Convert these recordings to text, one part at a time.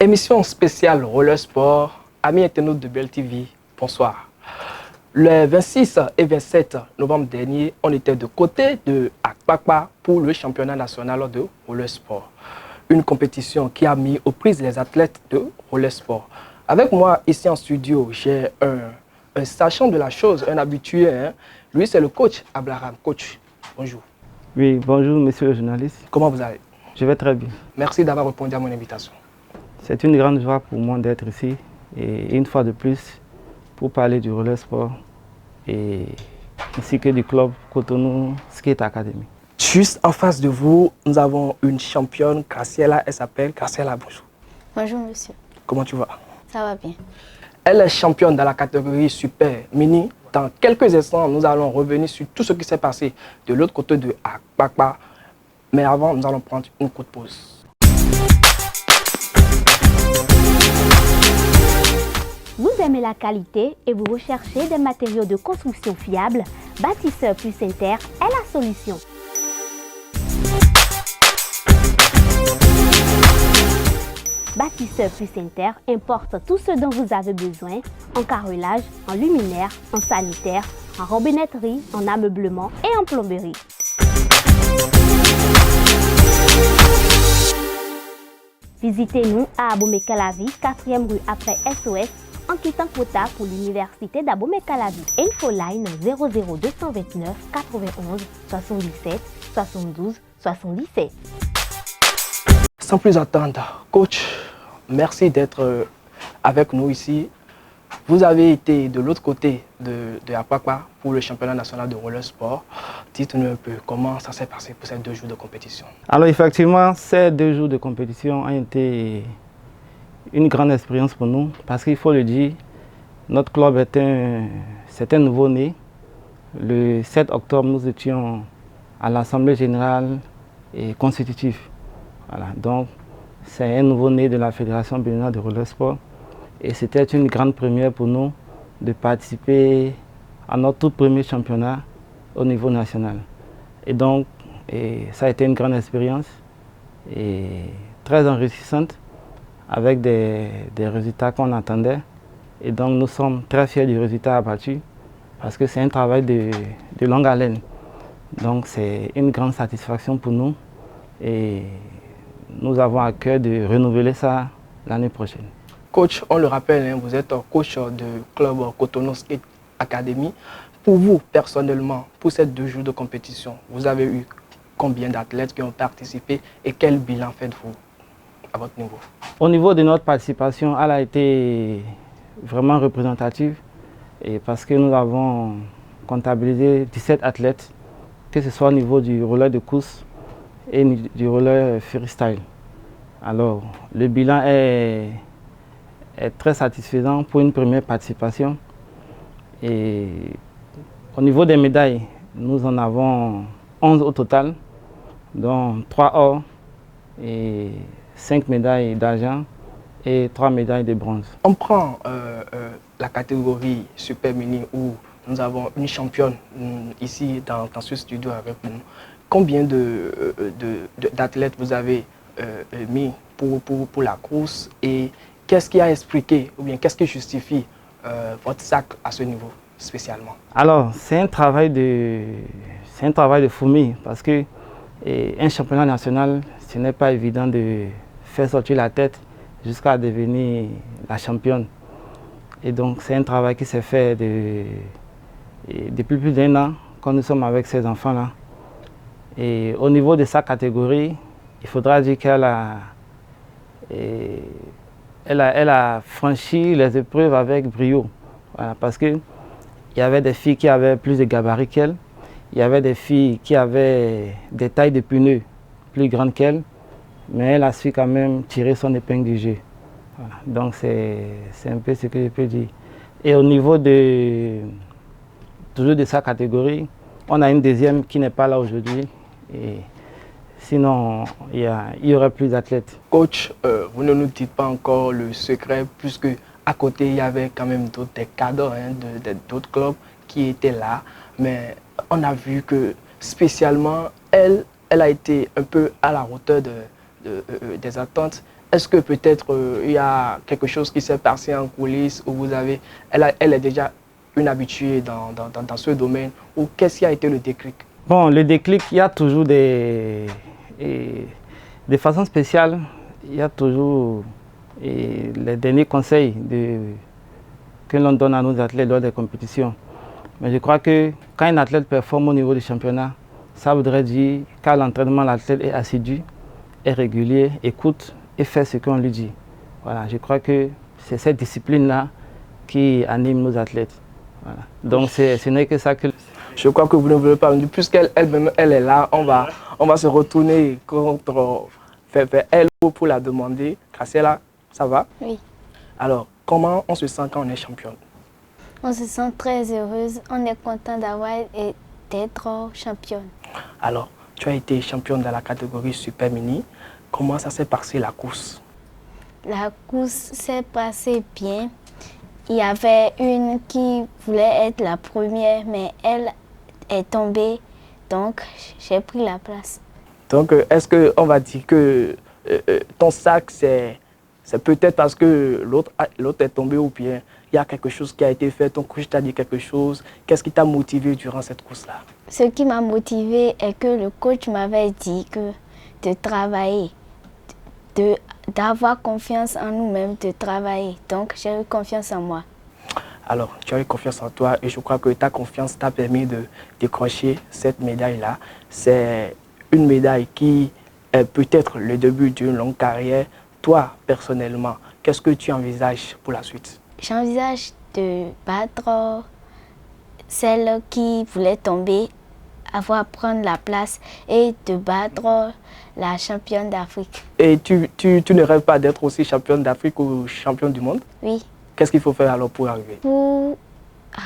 Émission spéciale Roller Sport, amis internautes de Bell TV, bonsoir. Le 26 et 27 novembre dernier, on était de côté de Akpakpa pour le championnat national de Roller Sport. Une compétition qui a mis aux prises les athlètes de Roller Sport. Avec moi ici en studio, j'ai un sachant de la chose, un habitué. Lui, c'est le coach Abraham. Coach, bonjour. Oui, bonjour monsieur le journaliste. Comment vous allez? Je vais très bien. Merci d'avoir répondu à mon invitation. C'est une grande joie pour moi d'être ici et une fois de plus pour parler du roller sport et ainsi que du club Cotonou Skate Academy. Juste en face de vous, nous avons une championne, Graciela. Elle s'appelle Graciela. Bonjour. Bonjour monsieur. Comment tu vas? Ça va bien. Elle est championne dans la catégorie super mini. Dans quelques instants, nous allons revenir sur tout ce qui s'est passé de l'autre côté de Akpakpa. Mais avant, nous allons prendre une courte pause. Vous aimez la qualité et vous recherchez des matériaux de construction fiables? Bâtisseur plus Inter est la solution. Bâtisseur plus Inter importe tout ce dont vous avez besoin en carrelage, en luminaire, en sanitaire, en robinetterie, en ameublement et en plomberie. Visitez-nous à Abomey-Calavi, 4e rue après SOS, en quittant Kota pour l'université d'Abomey-Calavi. Infoline 00229 91 77 72 77. Sans plus attendre, coach, merci d'être avec nous ici. Vous avez été de l'autre côté de Akpakpa pour le championnat national de roller sport. Dites-nous un peu comment ça s'est passé pour ces 2 jours de compétition. Alors effectivement, ces 2 jours de compétition ont été une grande expérience pour nous parce qu'il faut le dire, notre club c'est un nouveau-né. Le 7 octobre, nous étions à l'Assemblée générale et constitutive. Voilà, donc c'est un nouveau-né de la Fédération béninoise de roller sport. Et c'était une grande première pour nous de participer à notre tout premier championnat au niveau national. Et donc, ça a été une grande expérience et très enrichissante avec des résultats qu'on attendait. Et donc, nous sommes très fiers du résultat abattu parce que c'est un travail de longue haleine. Donc, c'est une grande satisfaction pour nous et nous avons à cœur de renouveler ça l'année prochaine. Coach, on le rappelle, vous êtes coach du club Cotonou Skate Academy. Pour vous, personnellement, pour ces 2 jours de compétition, vous avez eu combien d'athlètes qui ont participé et quel bilan faites-vous à votre niveau? Au niveau de notre participation, elle a été vraiment représentative et parce que nous avons comptabilisé 17 athlètes, que ce soit au niveau du roller de course et du roller freestyle. Alors, le bilan est très satisfaisant pour une première participation. Et au niveau des médailles, nous en avons 11 au total, dont 3 or et 5 médailles d'argent et 3 médailles de bronze. On prend la catégorie super mini où nous avons une championne ici dans ce studio avec nous. Combien d'athlètes vous avez mis pour la course et qu'est-ce qui a expliqué ou bien qu'est-ce qui justifie votre sac à ce niveau spécialement? Alors, c'est un travail de fourmi parce que un championnat national, ce n'est pas évident de faire sortir la tête jusqu'à devenir la championne. Et donc, c'est un travail qui s'est fait depuis plus d'1 an quand nous sommes avec ces enfants-là. Et au niveau de sa catégorie, il faudra dire qu'elle a franchi les épreuves avec brio. Voilà, parce qu'il y avait des filles qui avaient plus de gabarit qu'elle, il y avait des filles qui avaient des tailles de pneus plus grandes qu'elle, mais elle a su quand même tirer son épingle du jeu. Voilà, donc c'est un peu ce que je peux dire. Et au niveau toujours de sa catégorie, on a une deuxième qui n'est pas là aujourd'hui. Sinon, il y aurait plus d'athlètes. Coach, vous ne nous dites pas encore le secret, puisque à côté, il y avait quand même des cadres d'autres clubs qui étaient là. Mais on a vu que spécialement, elle a été un peu à la hauteur des attentes. Est-ce que peut-être il y a quelque chose qui s'est passé en coulisses où elle est déjà une habituée dans ce domaine, ou qu'est-ce qui a été le déclic? Bon, le déclic, il y a toujours des façons spéciales. Il y a toujours les derniers conseils que l'on donne à nos athlètes lors des compétitions. Mais je crois que quand un athlète performe au niveau du championnat, ça voudrait dire qu'à l'entraînement, l'athlète est assidu, est régulier, écoute et fait ce qu'on lui dit. Voilà, je crois que c'est cette discipline-là qui anime nos athlètes. Voilà. Donc ce n'est que ça que... Je crois que vous ne voulez pas, puisqu'elle elle est là, on va se retourner contre elle pour la demander. Graciela, ça va? Oui. Alors, comment on se sent quand on est championne? On se sent très heureuse. On est content d'avoir et d'être championne. Alors, tu as été championne dans la catégorie Super Mini. Comment ça s'est passé la course? La course s'est passée bien. Il y avait une qui voulait être la première, mais elle est tombée. Donc, j'ai pris la place. Donc, est-ce qu'on va dire que ton sac, c'est peut-être parce que l'autre est tombé, ou bien il y a quelque chose qui a été fait, ton coach t'a dit quelque chose? Qu'est-ce qui t'a motivé durant cette course-là? Ce qui m'a motivé est que le coach m'avait dit que de travailler, d'avoir confiance en nous-mêmes, de travailler. Donc, j'ai eu confiance en moi. Alors, tu as eu confiance en toi et je crois que ta confiance t'a permis de décrocher cette médaille-là. C'est une médaille qui est peut-être le début d'une longue carrière. Toi, personnellement, qu'est-ce que tu envisages pour la suite? J'envisage de battre celle qui voulait tomber, prendre la place et de battre la championne d'Afrique. Et tu ne rêves pas d'être aussi championne d'Afrique ou championne du monde? Oui. Qu'est-ce qu'il faut faire alors pour arriver? Pour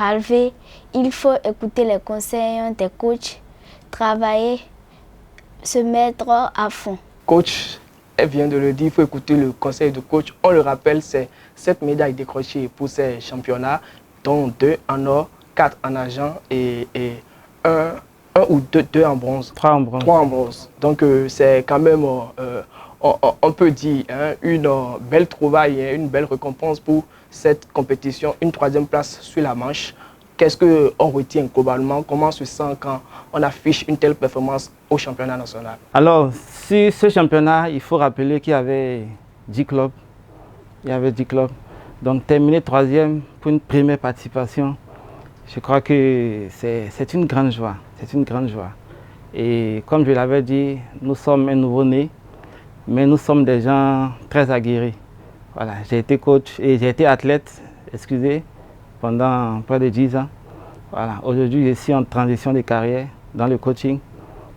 arriver, il faut écouter les conseils des coachs, travailler, se mettre à fond. Coach, elle vient de le dire, il faut écouter le conseil du coach. On le rappelle, c'est 7 médailles décrochées pour ces championnats, dont 2 en or, 4 en argent et 1 ou 2 en bronze. 3 en bronze. 3 en bronze. Donc c'est quand même, on peut dire, hein, une belle trouvaille, hein, une belle récompense pour cette compétition. Une 3e place sur la manche. Qu'est-ce qu'on retient globalement? Comment on se sent quand on affiche une telle performance au championnat national? Alors, sur ce championnat, il faut rappeler qu'il y avait 10 clubs. Il y avait 10 clubs. Donc, terminer 3e pour une première participation, je crois que c'est une grande joie. C'est une grande joie. Et comme je l'avais dit, nous sommes un nouveau-né, mais nous sommes des gens très aguerris. Voilà, j'ai été coach et j'ai été athlète, pendant près de 10 ans. Voilà, aujourd'hui, je suis en transition de carrière dans le coaching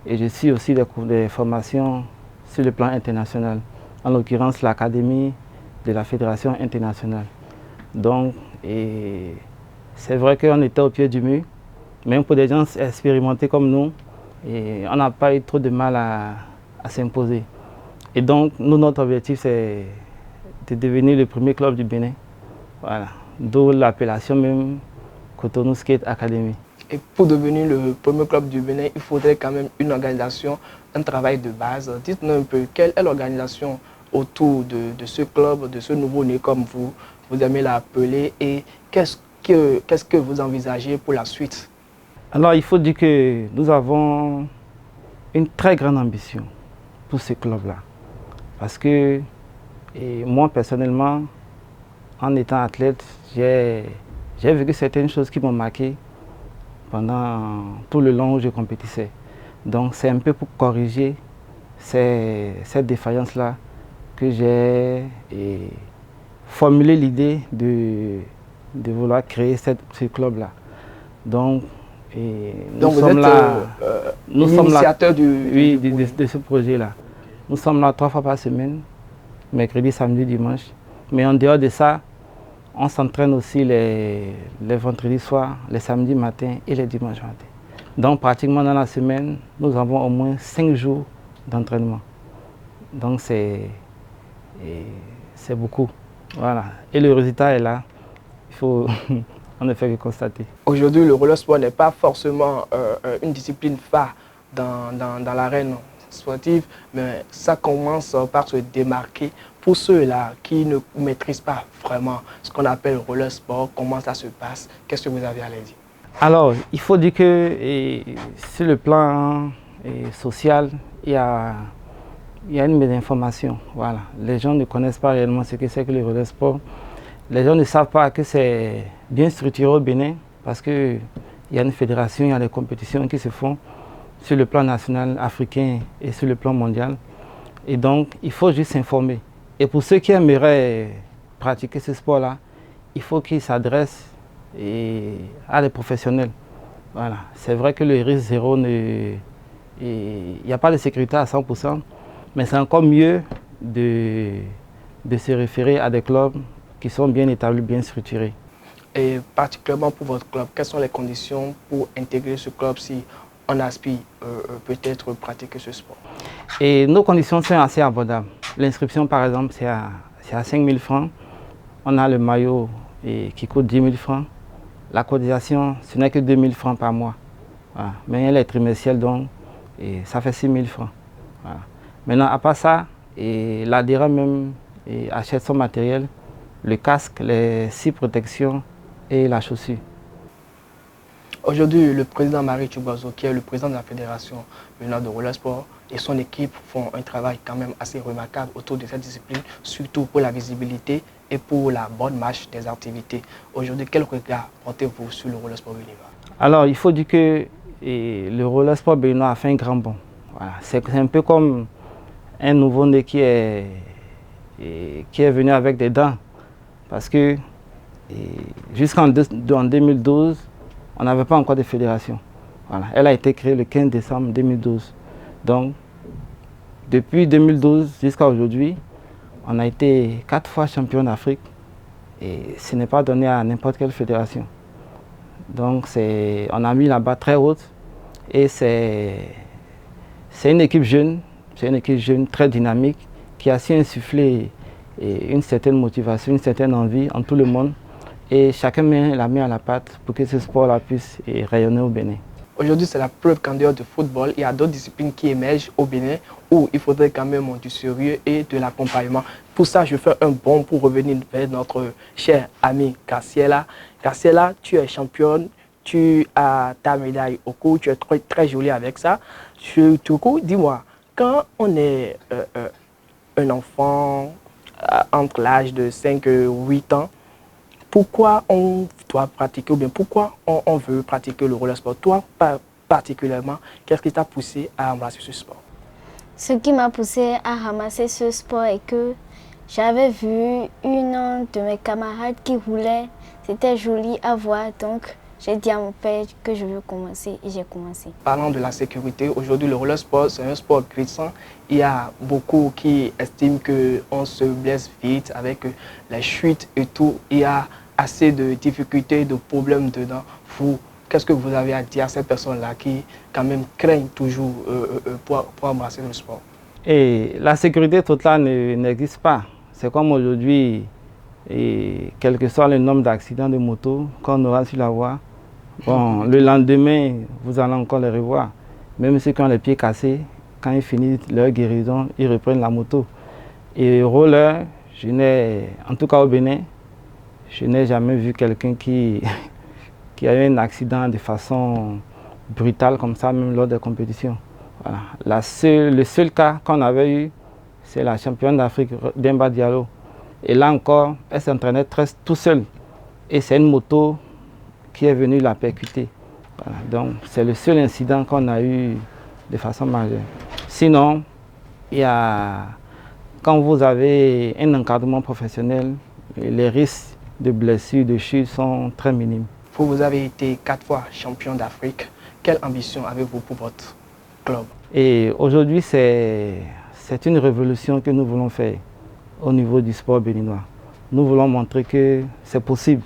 et je suis aussi des formations sur le plan international, en l'occurrence l'Académie de la Fédération internationale. Donc, c'est vrai qu'on était au pied du mur, même pour des gens expérimentés comme nous, et on n'a pas eu trop de mal à s'imposer. Et donc, notre objectif, c'est de devenir le premier club du Bénin. Voilà. D'où l'appellation même Cotonou Skate Academy. Et pour devenir le premier club du Bénin, il faudrait quand même une organisation, un travail de base. Dites-nous un peu, quelle est l'organisation autour de ce club, de ce nouveau-né comme vous aimez l'appeler, et qu'est-ce que vous envisagez pour la suite? Alors, il faut dire que nous avons une très grande ambition pour ce club-là. Parce que moi, personnellement, en étant athlète, j'ai vécu certaines choses qui m'ont marqué pendant tout le long où je compétissais. Donc, c'est un peu pour corriger cette défaillance-là que j'ai formulé l'idée de vouloir créer ce club-là. Donc, nous sommes là, l'initiateur de ce projet-là. Nous sommes là 3 fois par semaine, mercredi, samedi, dimanche. Mais en dehors de ça, on s'entraîne aussi les vendredis soirs, les samedis matins et les dimanches matins. Donc pratiquement dans la semaine, nous avons au moins 5 jours d'entraînement. Donc c'est beaucoup. Voilà. Et le résultat est là. Il faut on ne fait que constater. Aujourd'hui, le roller sport n'est pas forcément une discipline phare dans l'arène. sportive, mais ça commence par se démarquer. Pour ceux-là qui ne maîtrisent pas vraiment ce qu'on appelle roller sport, comment ça se passe? Qu'est-ce que vous avez à leur dire? Alors, il faut dire que sur le plan social, il y a une mésinformation. Voilà. Les gens ne connaissent pas réellement ce que c'est que le roller sport. Les gens ne savent pas que c'est bien structuré au Bénin parce qu'il y a une fédération, il y a des compétitions qui se font sur le plan national, africain et sur le plan mondial. Et donc, il faut juste s'informer. Et pour ceux qui aimeraient pratiquer ce sport-là, il faut qu'ils s'adressent à des professionnels. Voilà. C'est vrai que le risque zéro, il n'y a pas de sécurité à 100%, mais c'est encore mieux de se référer à des clubs qui sont bien établis, bien structurés. Et particulièrement pour votre club, quelles sont les conditions pour intégrer ce club si on aspire peut-être pratiquer ce sport? Et nos conditions sont assez abordables. L'inscription, par exemple, c'est à 5 000 francs. On a le maillot qui coûte 10 000 francs. La cotisation, ce n'est que 2 000 francs par mois. Voilà. Mais elle est trimestrielle, donc ça fait 6 000 francs. Voilà. Maintenant, à part ça, l'adhérent même achète son matériel, le casque, les 6 protections et la chaussure. Aujourd'hui, le président Marie Tubazo, qui est le président de la Fédération béninoise de roller sport, et son équipe font un travail quand même assez remarquable autour de cette discipline, surtout pour la visibilité et pour la bonne marche des activités. Aujourd'hui, quel regard portez-vous sur le roller sport béninois? Alors, il faut dire que le roller sport béninois a fait un grand bond. Voilà. C'est un peu comme un nouveau-né qui est venu avec des dents. Parce que jusqu'en 2012, on n'avait pas encore de fédération. Voilà. Elle a été créée le 15 décembre 2012. Donc, depuis 2012 jusqu'à aujourd'hui, on a été 4 fois champion d'Afrique et ce n'est pas donné à n'importe quelle fédération. Donc, on a mis la barre très haute et c'est une équipe jeune, très dynamique qui a su insuffler une certaine motivation, une certaine envie en tout le monde. Et chacun met la main à la pâte pour que ce sport-là puisse rayonner au Bénin. Aujourd'hui, c'est la preuve qu'en dehors du football, il y a d'autres disciplines qui émergent au Bénin où il faudrait quand même du sérieux et de l'accompagnement. Pour ça, je fais un bond pour revenir vers notre cher ami Graciela. Graciela, tu es championne, tu as ta médaille au cou, tu es très, très jolie avec ça. Du coup, dis-moi, quand on est un enfant entre l'âge de 5 et 8 ans, pourquoi on doit pratiquer ou bien pourquoi on veut pratiquer le roller sport? Toi, particulièrement, qu'est-ce qui t'a poussé à embrasser ce sport? Ce qui m'a poussé à ramasser ce sport est que j'avais vu une de mes camarades qui roulait. C'était joli à voir, donc j'ai dit à mon père que je veux commencer et j'ai commencé. Parlant de la sécurité, aujourd'hui le roller sport c'est un sport glissant. Il y a beaucoup qui estiment qu'on se blesse vite avec les chutes et tout. Il y a assez de difficultés, de problèmes dedans. Vous, qu'est-ce que vous avez à dire à ces personnes-là qui quand même craignent toujours pour embrasser le sport? Et la sécurité totale n'existe pas. C'est comme aujourd'hui, quel que soit le nombre d'accidents de moto qu'on aura sur la voie, bon, le lendemain, vous allez encore les revoir. Même ceux qui ont les pieds cassés, quand ils finissent leur guérison, ils reprennent la moto. Et roller, en tout cas au Bénin, je n'ai jamais vu quelqu'un qui a eu un accident de façon brutale comme ça, même lors des compétitions. Voilà. Le seul cas qu'on avait eu, c'est la championne d'Afrique, Demba Diallo. Et là encore, elle s'entraînait tout seule. Et c'est une moto qui est venue la percuter. Voilà. Donc c'est le seul incident qu'on a eu de façon majeure. Sinon, quand vous avez un encadrement professionnel, les risques de blessures, de chute sont très minimes. Vous avez été 4 fois champion d'Afrique. Quelle ambition avez-vous pour votre club? Et aujourd'hui, c'est une révolution que nous voulons faire au niveau du sport béninois. Nous voulons montrer que c'est possible.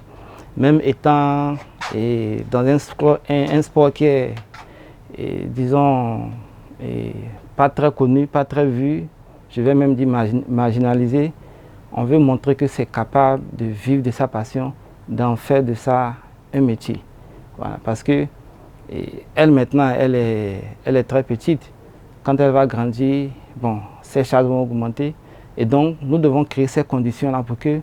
Même étant dans un sport qui est, disons, pas très connu, pas très vu, je vais même dire marginalisé, on veut montrer que c'est capable de vivre de sa passion, d'en faire de ça un métier. Voilà, parce que elle maintenant, elle est très petite, Quand elle va grandir, bon, ses charges vont augmenter. Et donc, nous devons créer ces conditions-là pour que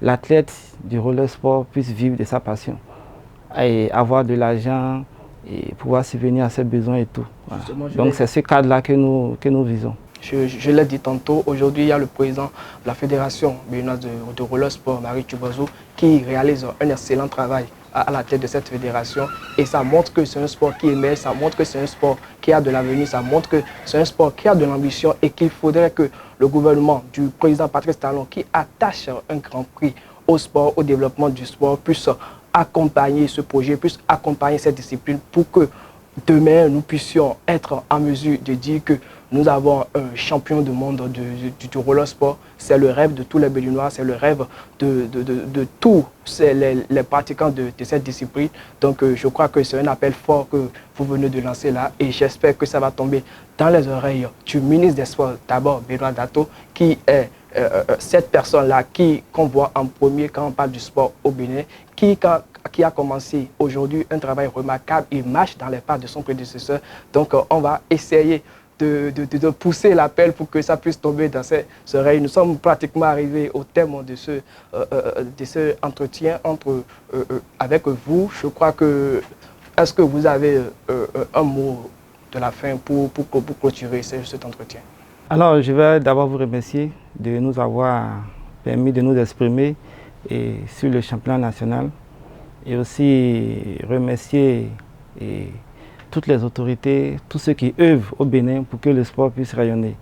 l'athlète du roller sport puisse vivre de sa passion et avoir de l'argent et pouvoir subvenir à ses besoins et tout. Voilà. Donc, c'est ce cadre-là que nous visons. Je l'ai dit tantôt, aujourd'hui, il y a le président de la Fédération béninoise de roller sport, Marie Tubazo, qui réalise un excellent travail à la tête de cette fédération. Et ça montre que c'est un sport qui émerge, ça montre que c'est un sport qui a de l'avenir, ça montre que c'est un sport qui a de l'ambition et qu'il faudrait que le gouvernement du président Patrice Talon, qui attache un grand prix au sport, au développement du sport, puisse accompagner ce projet, puisse accompagner cette discipline pour que demain, nous puissions être en mesure de dire que nous avons un champion du monde du roller sport. C'est le rêve de tous les Béninois, c'est le rêve de tous les pratiquants de cette discipline. Donc je crois que c'est un appel fort que vous venez de lancer là et j'espère que ça va tomber dans les oreilles du ministre des Sports, d'abord Benoît Dato, qui est cette personne-là qu'on voit en premier quand on parle du sport au Bénin, qui a commencé aujourd'hui un travail remarquable. Il marche dans les pas de son prédécesseur. Donc on va essayer de pousser l'appel pour que ça puisse tomber dans ses oreilles. Nous sommes pratiquement arrivés au terme de ce entretien avec vous. Je crois que, est-ce que vous avez un mot de la fin pour clôturer cet entretien? Alors, je vais d'abord vous remercier de nous avoir permis de nous exprimer sur le championnat national et aussi remercier toutes les autorités, tous ceux qui œuvrent au Bénin pour que le sport puisse rayonner.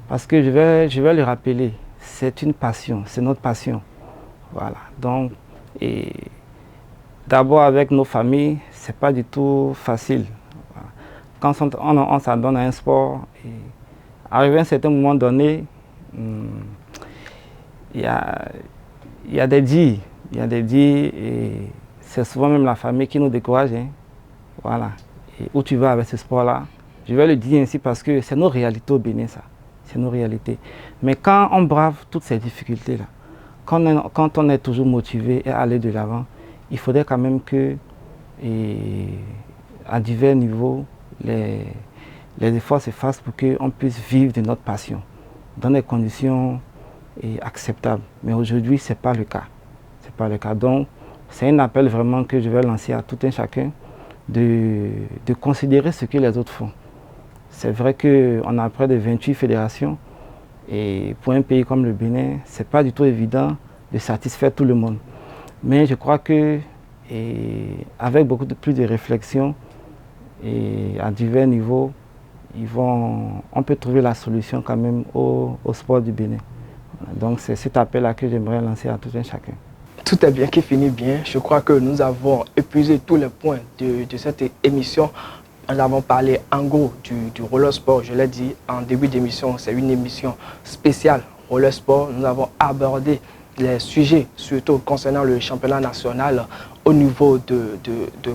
Parce que je vais le rappeler, c'est une passion, c'est notre passion. Voilà. Donc, d'abord avec nos familles, c'est pas du tout facile. Voilà. Quand on s'adonne à un sport, arrivé à un certain moment donné, il y a des dits, et c'est souvent même la famille qui nous décourage. Hein. Voilà. Et où tu vas avec ce sport-là? Je vais le dire ainsi parce que c'est nos réalités au Bénin, ça. C'est nos réalités. Mais quand on brave toutes ces difficultés-là, quand on est toujours motivé et aller de l'avant, il faudrait quand même que, à divers niveaux, les efforts se fassent pour qu'on puisse vivre de notre passion dans des conditions acceptables. Mais aujourd'hui, ce n'est pas le cas. C'est pas le cas. Donc, c'est un appel vraiment que je vais lancer à tout un chacun de considérer ce que les autres font. C'est vrai qu'on a près de 28 fédérations et pour un pays comme le Bénin, ce n'est pas du tout évident de satisfaire tout le monde. Mais je crois que avec beaucoup plus de réflexion et à divers niveaux, on peut trouver la solution quand même au sport du Bénin. Donc c'est cet appel-là que j'aimerais lancer à tout un chacun. Tout est bien qui finit bien. Je crois que nous avons épuisé tous les points de cette émission. Nous avons parlé en gros du roller sport. Je l'ai dit en début d'émission, c'est une émission spéciale roller sport. Nous avons abordé les sujets, surtout concernant le championnat national au niveau de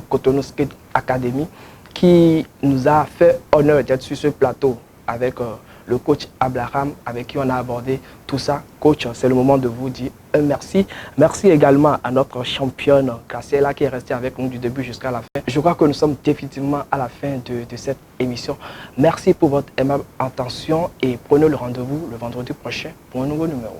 Cotonou Skate Academy, qui nous a fait honneur d'être sur ce plateau avec le coach Abraham, avec qui on a abordé tout ça. Coach, c'est le moment de vous dire un merci. Merci également à notre championne Graciela qui est restée avec nous du début jusqu'à la fin. Je crois que nous sommes définitivement à la fin de cette émission. Merci pour votre aimable attention et prenez le rendez-vous le vendredi prochain pour un nouveau numéro.